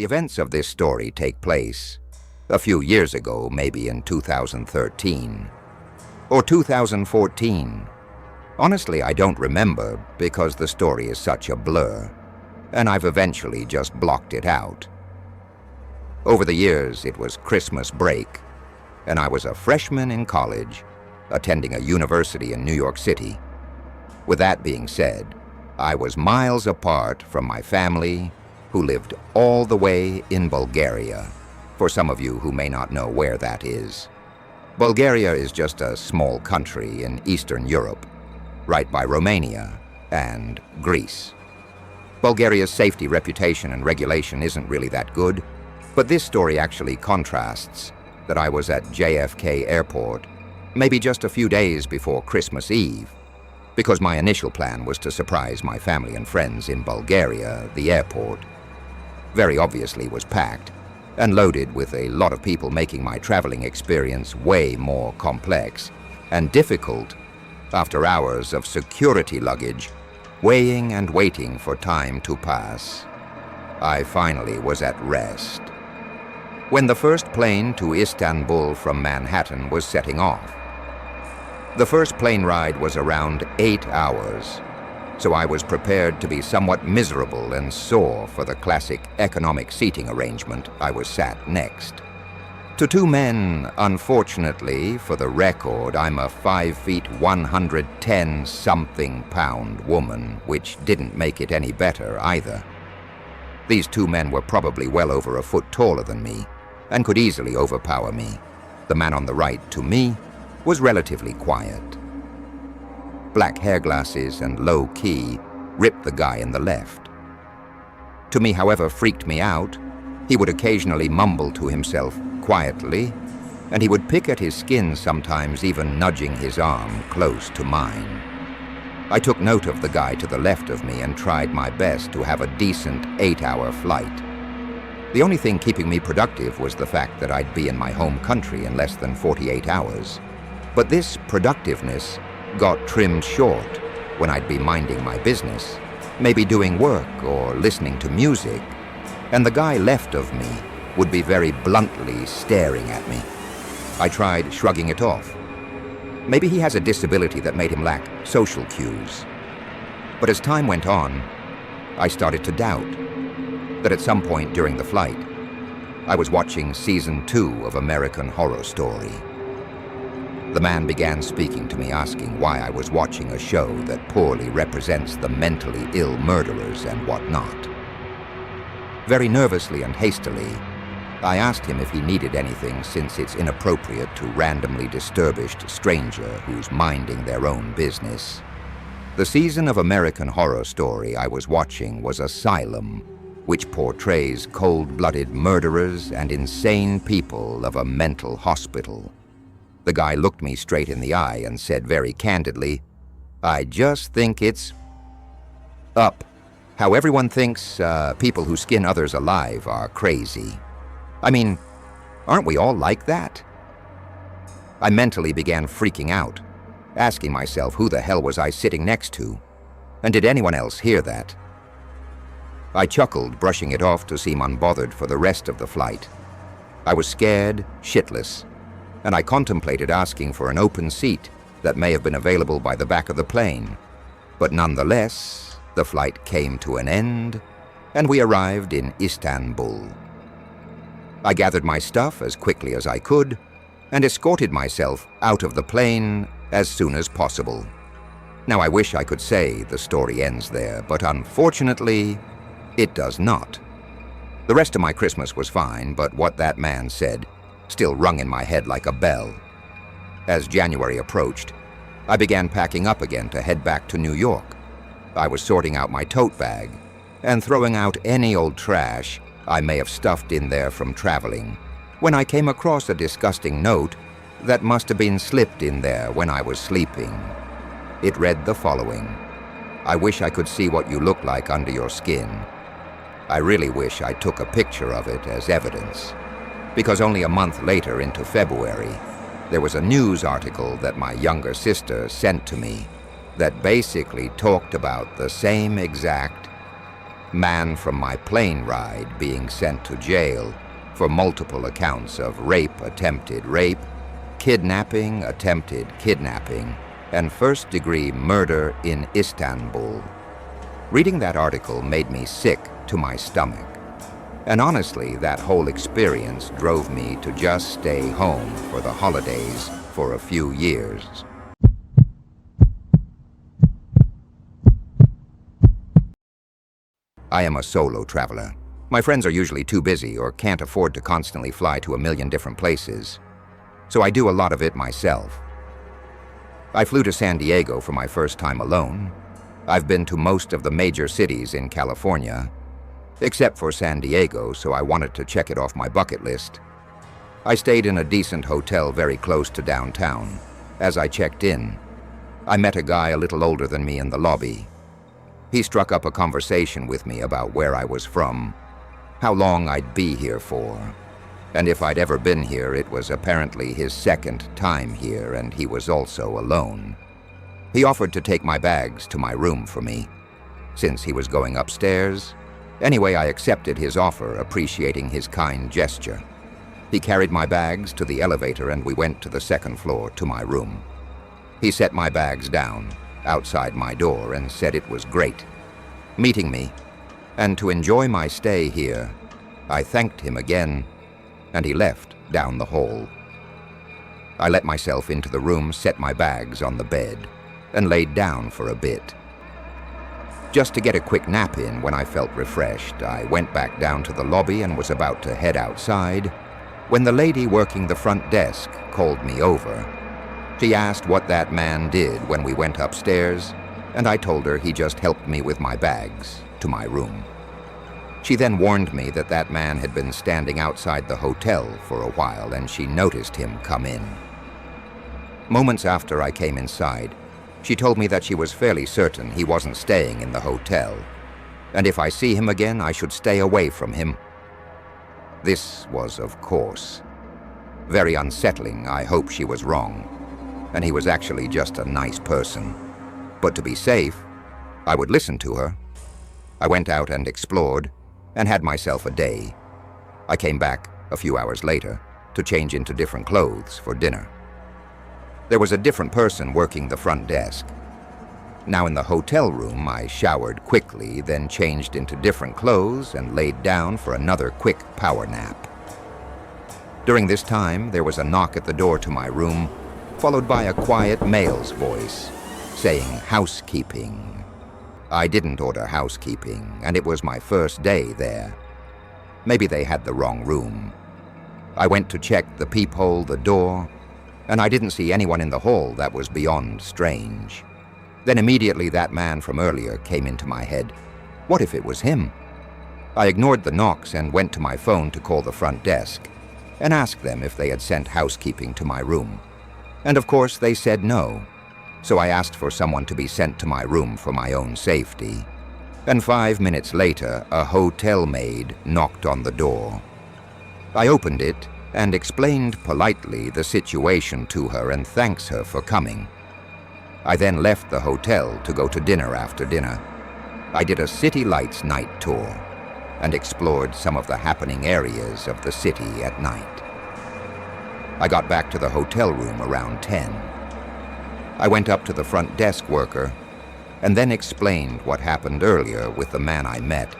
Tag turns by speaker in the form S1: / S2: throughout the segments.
S1: events of this story take place a few years ago, maybe in 2013 or 2014. Honestly, I don't remember because the story is such a blur, and I've eventually just blocked it out. Over the years, it was Christmas break, and I was a freshman in college, attending a university in New York City. With that being said, I was miles apart from my family, who lived all the way in Bulgaria, for some of you who may not know where that is. Bulgaria is just a small country in Eastern Europe, right by Romania and Greece. Bulgaria's safety reputation and regulation isn't really that good, but this story actually contrasts that I was at JFK Airport maybe just a few days before Christmas Eve, because my initial plan was to surprise my family and friends in Bulgaria. The airport very obviously was packed and loaded with a lot of people, making my traveling experience way more complex and difficult after hours of security luggage, weighing and waiting for time to pass. I finally was at rest when the first plane to Istanbul from Manhattan was setting off. The first plane ride was around 8 hours, so I was prepared to be somewhat miserable and sore for the classic economic seating arrangement I was sat next to. Two men. Unfortunately, for the record, I'm a 5 feet 110 something pound woman, which didn't make it any better either. These two men were probably well over a foot taller than me and could easily overpower me. The man on the right, to me, was relatively quiet. Black hair glasses and low-key ripped the guy in the left. To me, however, freaked me out. He would occasionally mumble to himself quietly, and he would pick at his skin, sometimes even nudging his arm close to mine. I took note of the guy to the left of me and tried my best to have a decent 8-hour flight. The only thing keeping me productive was the fact that I'd be in my home country in less than 48 hours. But this productiveness got trimmed short when I'd be minding my business, maybe doing work or listening to music, and the guy left of me would be very bluntly staring at me. I tried shrugging it off. Maybe he has a disability that made him lack social cues. But as time went on, I started to doubt that at some point during the flight, I was watching season 2 of American Horror Story. The man began speaking to me, asking why I was watching a show that poorly represents the mentally ill murderers and whatnot. Very nervously and hastily, I asked him if he needed anything, since it's inappropriate to randomly disturb a stranger who's minding their own business. The season of American Horror Story I was watching was Asylum, which portrays cold-blooded murderers and insane people of a mental hospital. The guy looked me straight in the eye and said very candidly, "I just think it's up how everyone thinks people who skin others alive are crazy. I mean, aren't we all like that?" I mentally began freaking out, asking myself who the hell was I sitting next to, and did anyone else hear that? I chuckled, brushing it off to seem unbothered for the rest of the flight. I was scared shitless, and I contemplated asking for an open seat that may have been available by the back of the plane. But nonetheless, the flight came to an end, and we arrived in Istanbul. I gathered my stuff as quickly as I could and escorted myself out of the plane as soon as possible. Now, I wish I could say the story ends there, but unfortunately, it does not. The rest of my Christmas was fine, but what that man said still rung in my head like a bell. As January approached, I began packing up again to head back to New York. I was sorting out my tote bag and throwing out any old trash I may have stuffed in there from traveling, when I came across a disgusting note that must have been slipped in there when I was sleeping. It read the following: "I wish I could see what you look like under your skin. I really wish I took a picture of it as evidence, because only a month later, into February, there was a news article that my younger sister sent to me that basically talked about the same exact Man from my plane ride being sent to jail for multiple accounts of rape, attempted rape, kidnapping, attempted kidnapping, and first-degree murder in Istanbul. Reading that article made me sick to my stomach. And honestly, that whole experience drove me to just stay home for the holidays for a few years. I am a solo traveler. My friends are usually too busy or can't afford to constantly fly to a million different places, so I do a lot of it myself. I flew to San Diego for my first time alone. I've been to most of the major cities in California, except for San Diego, so I wanted to check it off my bucket list. I stayed in a decent hotel very close to downtown. As I checked in, I met a guy a little older than me in the lobby. He struck up a conversation with me about where I was from, how long I'd be here for, and if I'd ever been here. It was apparently his second time here, and he was also alone. He offered to take my bags to my room for me, since he was going upstairs. Anyway, I accepted his offer, appreciating his kind gesture. He carried my bags to the elevator, and we went to the second floor to my room. He set my bags down outside my door and said it was great meeting me, and to enjoy my stay here. I thanked him again, and he left down the hall. I let myself into the room, set my bags on the bed, and laid down for a bit. Just to get a quick nap in. When I felt refreshed, I went back down to the lobby and was about to head outside when the lady working the front desk called me over. She asked what that man did when we went upstairs, and I told her he just helped me with my bags to my room. She then warned me that that man had been standing outside the hotel for a while, and she noticed him come in. Moments after I came inside, she told me that she was fairly certain he wasn't staying in the hotel, and if I see him again, I should stay away from him. This was, of course, very unsettling. I hope she was wrong, and he was actually just a nice person. But to be safe, I would listen to her. I went out and explored, and had myself a day. I came back a few hours later to change into different clothes for dinner. There was a different person working the front desk. Now in the hotel room, I showered quickly, then changed into different clothes and laid down for another quick power nap. During this time, there was a knock at the door to my room, followed by a quiet male's voice saying housekeeping. I didn't order housekeeping, and it was my first day there. Maybe they had the wrong room. I went to check the peephole, the door, and I didn't see anyone in the hall. That was beyond strange. Then immediately that man from earlier came into my head. What if it was him? I ignored the knocks and went to my phone to call the front desk and ask them if they had sent housekeeping to my room. And of course they said no. So I asked for someone to be sent to my room for my own safety. And 5 minutes later, a hotel maid knocked on the door. I opened it and explained politely the situation to her and thanked her for coming. I then left the hotel to go to dinner after dinner. I did a city lights night tour and explored some of the happening areas of the city at night. I got back to the hotel room around 10. I went up to the front desk worker and then explained what happened earlier with the man I met,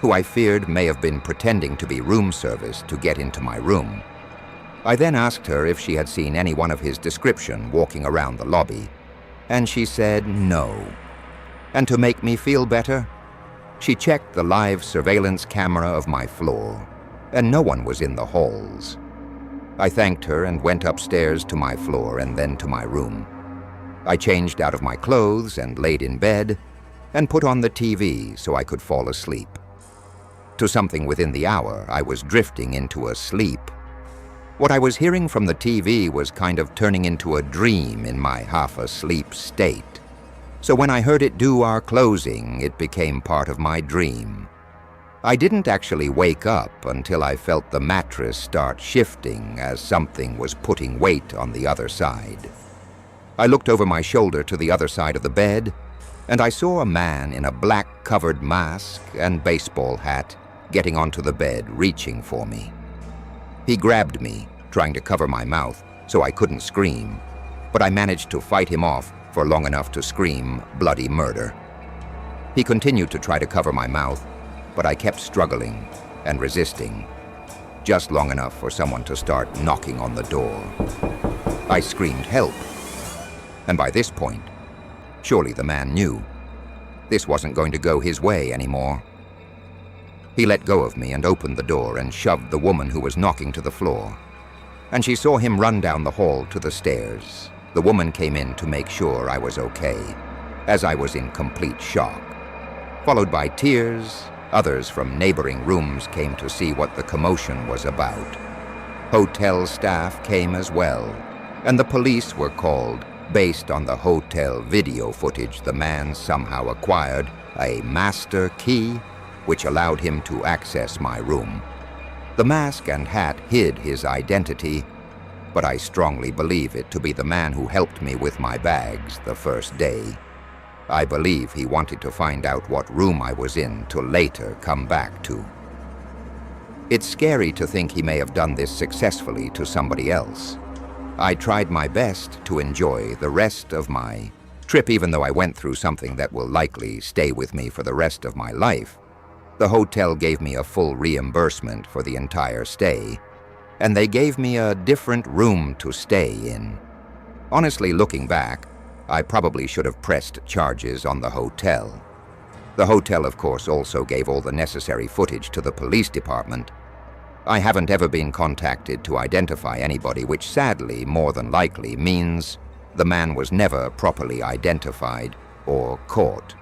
S1: who I feared may have been pretending to be room service to get into my room. I then asked her if she had seen anyone of his description walking around the lobby, and she said no. And to make me feel better, she checked the live surveillance camera of my floor, and no one was in the halls. I thanked her and went upstairs to my floor and then to my room. I changed out of my clothes and laid in bed and put on the TV so I could fall asleep. To something within the hour, I was drifting into a sleep. What I was hearing from the TV was kind of turning into a dream in my half-asleep state. So when I heard it do our closing, it became part of my dream. I didn't actually wake up until I felt the mattress start shifting as something was putting weight on the other side. I looked over my shoulder to the other side of the bed and I saw a man in a black-covered mask and baseball hat getting onto the bed, reaching for me. He grabbed me, trying to cover my mouth so I couldn't scream, but I managed to fight him off for long enough to scream bloody murder. He continued to try to cover my mouth, but I kept struggling and resisting, just long enough for someone to start knocking on the door. I screamed help, and by this point, surely the man knew this wasn't going to go his way anymore. He let go of me and opened the door and shoved the woman who was knocking to the floor, and she saw him run down the hall to the stairs. The woman came in to make sure I was okay, as I was in complete shock. Followed by tears, others from neighboring rooms came to see what the commotion was about. Hotel staff came as well, and the police were called based on the hotel video footage the man somehow acquired, a master key which allowed him to access my room. The mask and hat hid his identity, but I strongly believe it to be the man who helped me with my bags the first day. I believe he wanted to find out what room I was in to later come back to. It's scary to think he may have done this successfully to somebody else. I tried my best to enjoy the rest of my trip, even though I went through something that will likely stay with me for the rest of my life. The hotel gave me a full reimbursement for the entire stay, and they gave me a different room to stay in. Honestly, looking back, I probably should have pressed charges on the hotel. The hotel, of course, also gave all the necessary footage to the police department. I haven't ever been contacted to identify anybody, which sadly, more than likely, means the man was never properly identified or caught.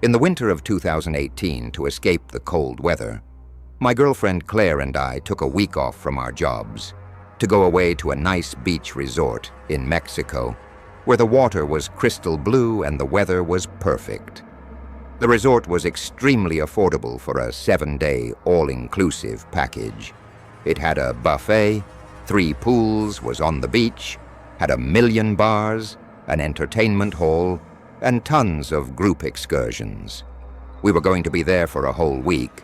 S1: In the winter of 2018, to escape the cold weather, my girlfriend Claire and I took a week off from our jobs to go away to a nice beach resort in Mexico, where the water was crystal blue and the weather was perfect. The resort was extremely affordable for a 7-day all-inclusive package. It had a buffet, 3 pools, was on the beach, had 1,000,000 bars, an entertainment hall, and tons of group excursions. We were going to be there for a whole week,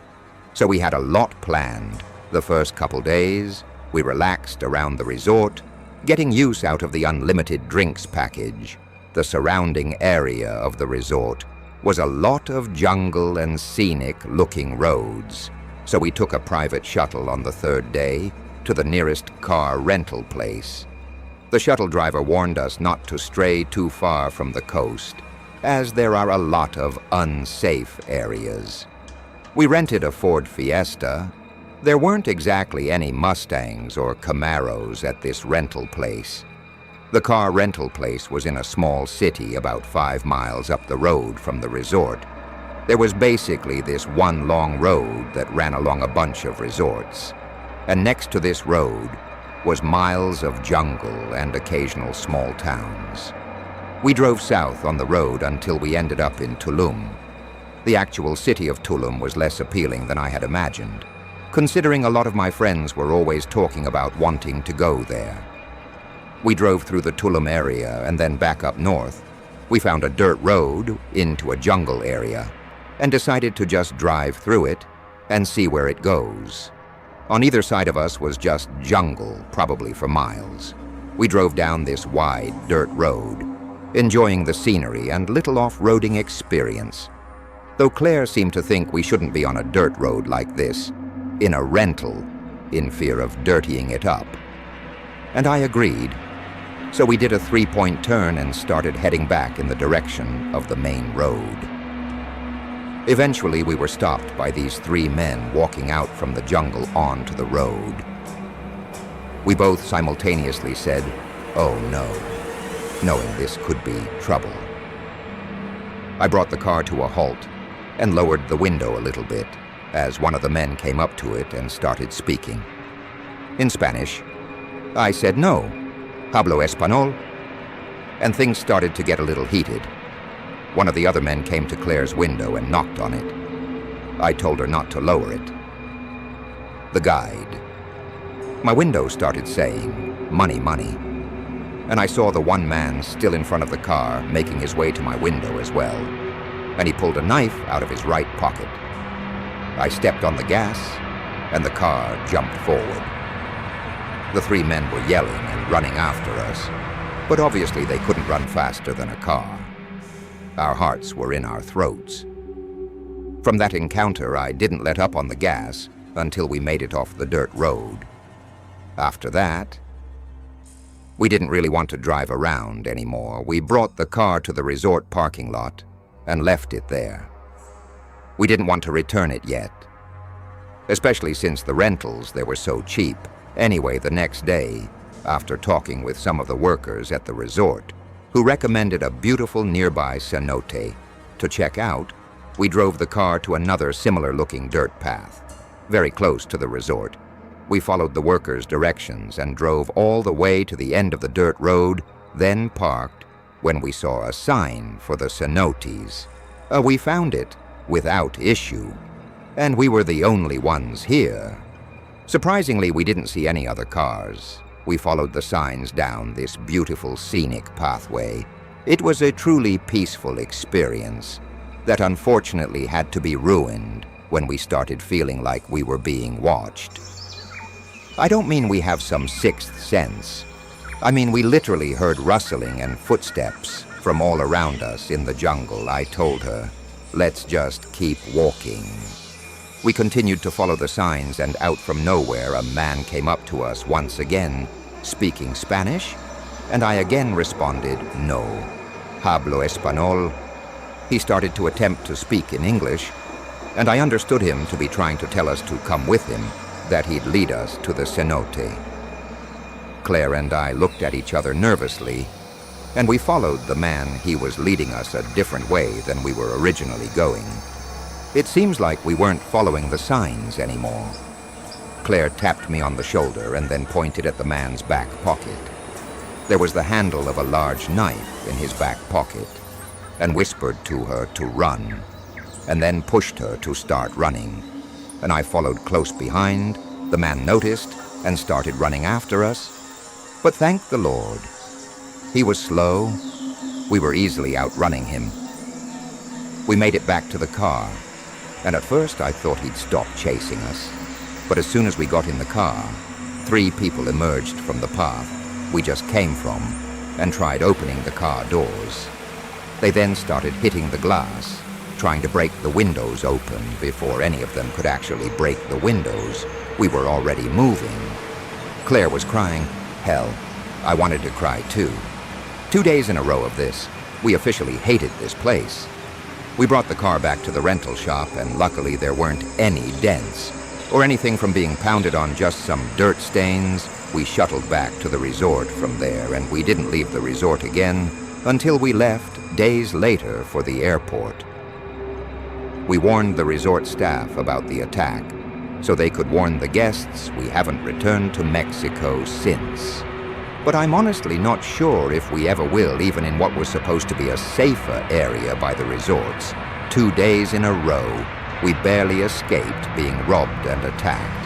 S1: so we had a lot planned. The first couple days, we relaxed around the resort, getting use out of the unlimited drinks package. The surrounding area of the resort was a lot of jungle and scenic-looking roads, so we took a private shuttle on the 3rd day to the nearest car rental place. The shuttle driver warned us not to stray too far from the coast, as there are a lot of unsafe areas. We rented a Ford Fiesta. There weren't exactly any Mustangs or Camaros at this rental place. The car rental place was in a small city about 5 miles up the road from the resort. There was basically this one long road that ran along a bunch of resorts, and next to this road was miles of jungle and occasional small towns. We drove south on the road until we ended up in Tulum. The actual city of Tulum was less appealing than I had imagined, considering a lot of my friends were always talking about wanting to go there. We drove through the Tulum area and then back up north. We found a dirt road into a jungle area and decided to just drive through it and see where it goes. On either side of us was just jungle, probably for miles. We drove down this wide dirt road, enjoying the scenery and little off-roading experience, though Claire seemed to think we shouldn't be on a dirt road like this, in a rental, in fear of dirtying it up. And I agreed. So we did a 3-point turn and started heading back in the direction of the main road. Eventually, we were stopped by these 3 men walking out from the jungle onto the road. We both simultaneously said, "Oh no," knowing this could be trouble. I brought the car to a halt and lowered the window a little bit as one of the men came up to it and started speaking. In Spanish, I said, "No, hablo español," and things started to get a little heated. One of the other men came to Claire's window and knocked on it. I told her not to lower it. The guide. My window started saying, "Money, money." and I saw the one man still in front of the car making his way to my window as well, and he pulled a knife out of his right pocket. I stepped on the gas, and the car jumped forward. The three men were yelling and running after us, but obviously they couldn't run faster than a car. Our hearts were in our throats. From that encounter, I didn't let up on the gas until we made it off the dirt road. After that, we didn't really want to drive around anymore. We brought the car to the resort parking lot and left it there. We didn't want to return it yet, especially since the rentals there were so cheap. Anyway, the next day, after talking with some of the workers at the resort, who recommended a beautiful nearby cenote to check out, we drove the car to another similar-looking dirt path, very close to the resort. We followed the workers' directions and drove all the way to the end of the dirt road, then parked when we saw a sign for the cenotes. We found it without issue, and we were the only ones here. Surprisingly, we didn't see any other cars. We followed the signs down this beautiful scenic pathway. It was a truly peaceful experience that unfortunately had to be ruined when we started feeling like we were being watched. I don't mean we have some sixth sense. I mean we literally heard rustling and footsteps from all around us in the jungle. I told her, let's just keep walking. We continued to follow the signs, and out from nowhere a man came up to us once again, speaking Spanish, and I again responded, no. Hablo español. He started to attempt to speak in English, and I understood him to be trying to tell us to come with him, that he'd lead us to the cenote. Claire and I looked at each other nervously, and we followed the man. He was leading us a different way than we were originally going. It seems like we weren't following the signs anymore. Claire tapped me on the shoulder and then pointed at the man's back pocket. There was the handle of a large knife in his back pocket, and whispered to her to run, and then pushed her to start running. And I followed close behind. The man noticed and started running after us. But thank the Lord, he was slow. We were easily outrunning him. We made it back to the car, and at first I thought he'd stop chasing us. But as soon as we got in the car, 3 people emerged from the path we just came from and tried opening the car doors. They then started hitting the glass, trying to break the windows open. Before any of them could actually break the windows, we were already moving. Claire was crying. Hell, I wanted to cry too. 2 days in a row of this, we officially hated this place. We brought the car back to the rental shop, and luckily there weren't any dents or anything from being pounded on, just some dirt stains. We shuttled back to the resort from there, and we didn't leave the resort again until we left days later for the airport. We warned the resort staff about the attack so they could warn the guests. We haven't returned to Mexico since. But I'm honestly not sure if we ever will, even in what was supposed to be a safer area by the resorts. 2 days in a row, we barely escaped being robbed and attacked.